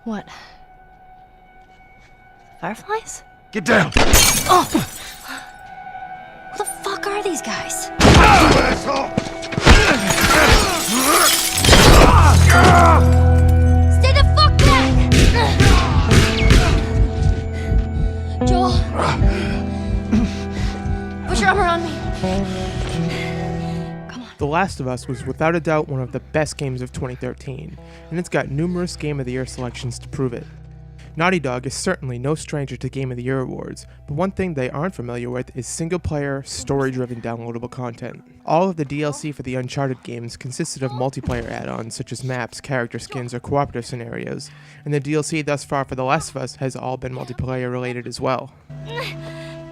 What? Fireflies? Get down! Oh! Who the fuck are these guys? Asshole! Stay the fuck back! Joel! Put your arm around me. Come on. The Last of Us was without a doubt one of the best games of 2013, and it's got numerous Game of the Year selections to prove it. Naughty Dog is certainly no stranger to Game of the Year awards, but one thing they aren't familiar with is single-player, story-driven downloadable content. All of the DLC for the Uncharted games consisted of multiplayer add-ons such as maps, character skins, or cooperative scenarios, and the DLC thus far for The Last of Us has all been multiplayer related as well. You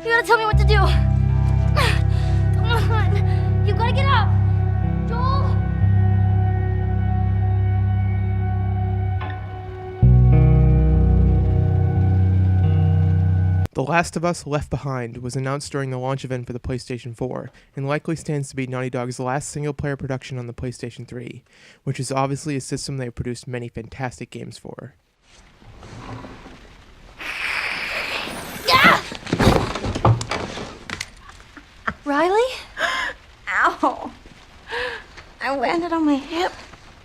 gotta tell me what to do. Come on. You gotta get up. Joel! The Last of Us Left Behind was announced during the launch event for the PlayStation 4, and likely stands to be Naughty Dog's last single-player production on the PlayStation 3, which is obviously a system they have produced many fantastic games for. Yeah! Riley? Ow! I landed on my hip.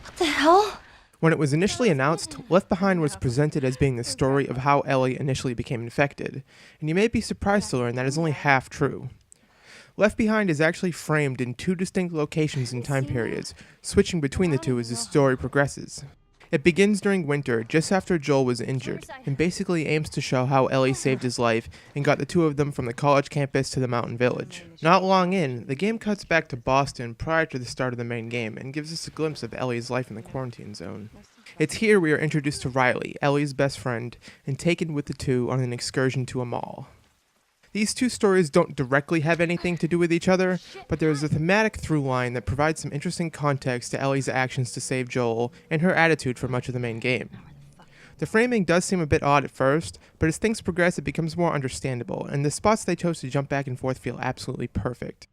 What the hell? When it was initially announced, Left Behind was presented as being the story of how Ellie initially became infected, and you may be surprised to learn that is only half true. Left Behind is actually framed in two distinct locations and time periods, switching between the two as the story progresses. It begins during winter, just after Joel was injured, and basically aims to show how Ellie saved his life and got the two of them from the college campus to the mountain village. Not long in, the game cuts back to Boston prior to the start of the main game and gives us a glimpse of Ellie's life in the quarantine zone. It's here we are introduced to Riley, Ellie's best friend, and taken with the two on an excursion to a mall. These two stories don't directly have anything to do with each other, but there is a thematic through line that provides some interesting context to Ellie's actions to save Joel and her attitude for much of the main game. The framing does seem a bit odd at first, but as things progress it becomes more understandable, and the spots they chose to jump back and forth feel absolutely perfect.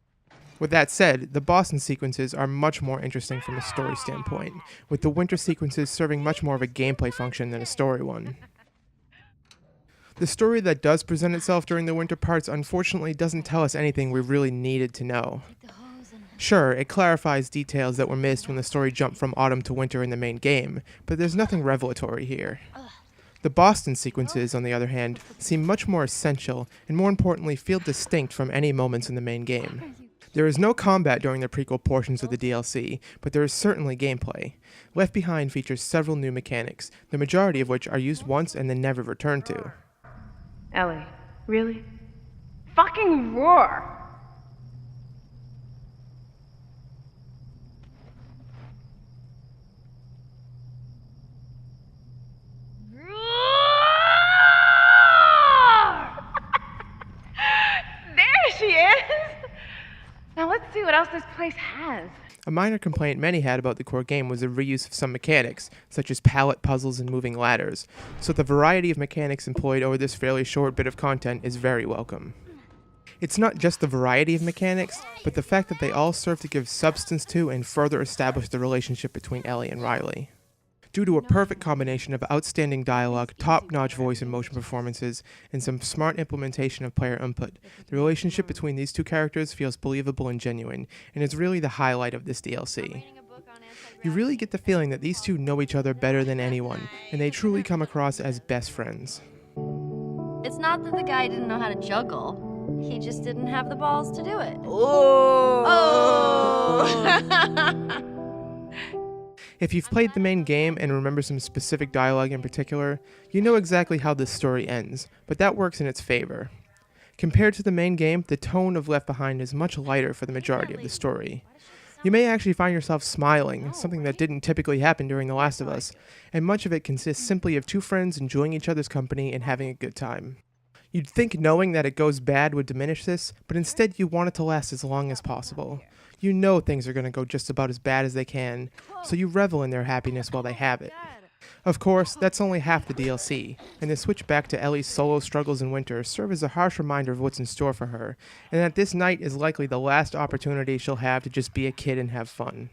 With that said, the Boston sequences are much more interesting from a story standpoint, with the winter sequences serving much more of a gameplay function than a story one. The story that does present itself during the winter parts unfortunately doesn't tell us anything we really needed to know. Sure, it clarifies details that were missed when the story jumped from autumn to winter in the main game, but there's nothing revelatory here. The Boston sequences, on the other hand, seem much more essential, and more importantly feel distinct from any moments in the main game. There is no combat during the prequel portions of the DLC, but there is certainly gameplay. Left Behind features several new mechanics, the majority of which are used once and then never returned to. Ellie, really? Fucking roar! There she is! Now let's see what else this place has. A minor complaint many had about the core game was the reuse of some mechanics, such as pallet puzzles and moving ladders, so the variety of mechanics employed over this fairly short bit of content is very welcome. It's not just the variety of mechanics, but the fact that they all serve to give substance to and further establish the relationship between Ellie and Riley. Due to a perfect combination of outstanding dialogue, top-notch voice and motion performances, and some smart implementation of player input, the relationship between these two characters feels believable and genuine, and is really the highlight of this DLC. You really get the feeling that these two know each other better than anyone, and they truly come across as best friends. It's not that the guy didn't know how to juggle. He just didn't have the balls to do it. Oh! If you've played the main game and remember some specific dialogue in particular, you know exactly how this story ends, but that works in its favor. Compared to the main game, the tone of Left Behind is much lighter for the majority of the story. You may actually find yourself smiling, something that didn't typically happen during The Last of Us, and much of it consists simply of two friends enjoying each other's company and having a good time. You'd think knowing that it goes bad would diminish this, but instead you want it to last as long as possible. You know things are going to go just about as bad as they can, so you revel in their happiness while they have it. Of course, that's only half the DLC, and the switch back to Ellie's solo struggles in winter serve as a harsh reminder of what's in store for her, and that this night is likely the last opportunity she'll have to just be a kid and have fun.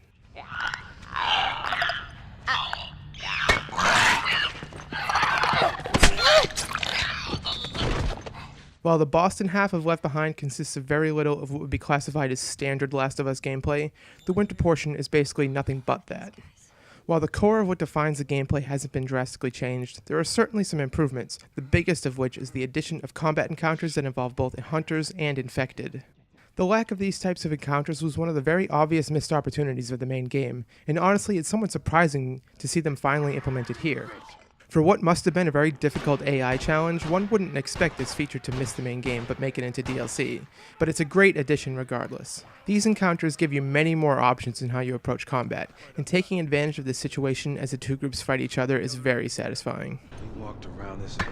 While the Boston half of Left Behind consists of very little of what would be classified as standard Last of Us gameplay, the winter portion is basically nothing but that. While the core of what defines the gameplay hasn't been drastically changed, there are certainly some improvements, the biggest of which is the addition of combat encounters that involve both hunters and infected. The lack of these types of encounters was one of the very obvious missed opportunities of the main game, and honestly it's somewhat surprising to see them finally implemented here. For what must have been a very difficult AI challenge, one wouldn't expect this feature to miss the main game but make it into DLC, but it's a great addition regardless. These encounters give you many more options in how you approach combat, and taking advantage of the situation as the two groups fight each other is very satisfying. We walked around this. Did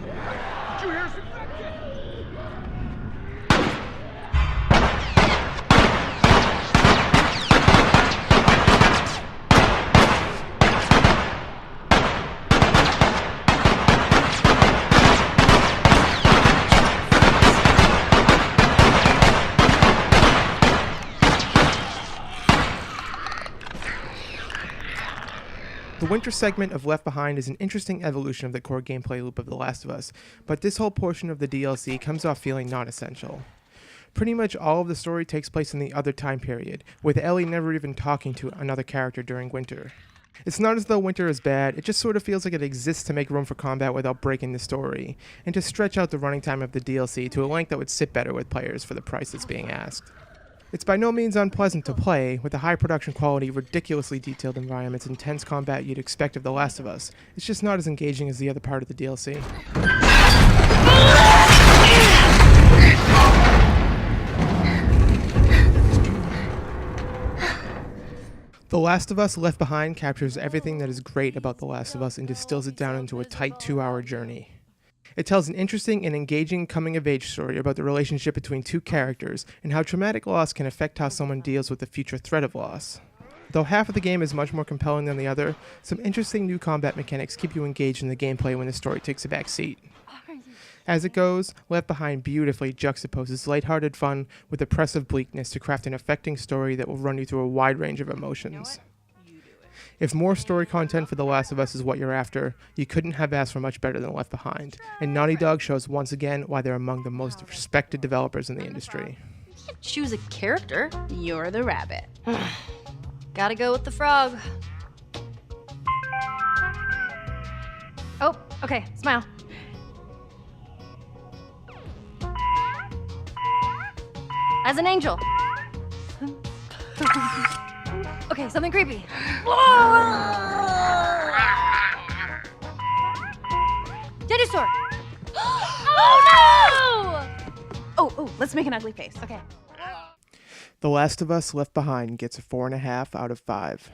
you hear some? The winter segment of Left Behind is an interesting evolution of the core gameplay loop of The Last of Us, but this whole portion of the DLC comes off feeling non-essential. Pretty much all of the story takes place in the other time period, with Ellie never even talking to another character during winter. It's not as though winter is bad, it just sort of feels like it exists to make room for combat without breaking the story, and to stretch out the running time of the DLC to a length that would sit better with players for the price that's being asked. It's by no means unpleasant to play, with the high production quality, ridiculously detailed environments, and intense combat you'd expect of The Last of Us. It's just not as engaging as the other part of the DLC. The Last of Us Left Behind captures everything that is great about The Last of Us and distills it down into a tight 2-hour journey. It tells an interesting and engaging coming-of-age story about the relationship between two characters and how traumatic loss can affect how someone deals with the future threat of loss. Though half of the game is much more compelling than the other, some interesting new combat mechanics keep you engaged in the gameplay when the story takes a back seat. As it goes, Left Behind beautifully juxtaposes lighthearted fun with oppressive bleakness to craft an affecting story that will run you through a wide range of emotions. If more story content for The Last of Us is what you're after, you couldn't have asked for much better than Left Behind, and Naughty Dog shows once again why they're among the most respected developers in the industry. You can't choose a character. You're the rabbit. Gotta go with the frog. Oh, okay, smile. As an angel. Okay, something creepy. Dinosaur! Oh no! Oh, let's make an ugly face. Okay. The Last of Us Left Behind gets a 4.5 out of 5.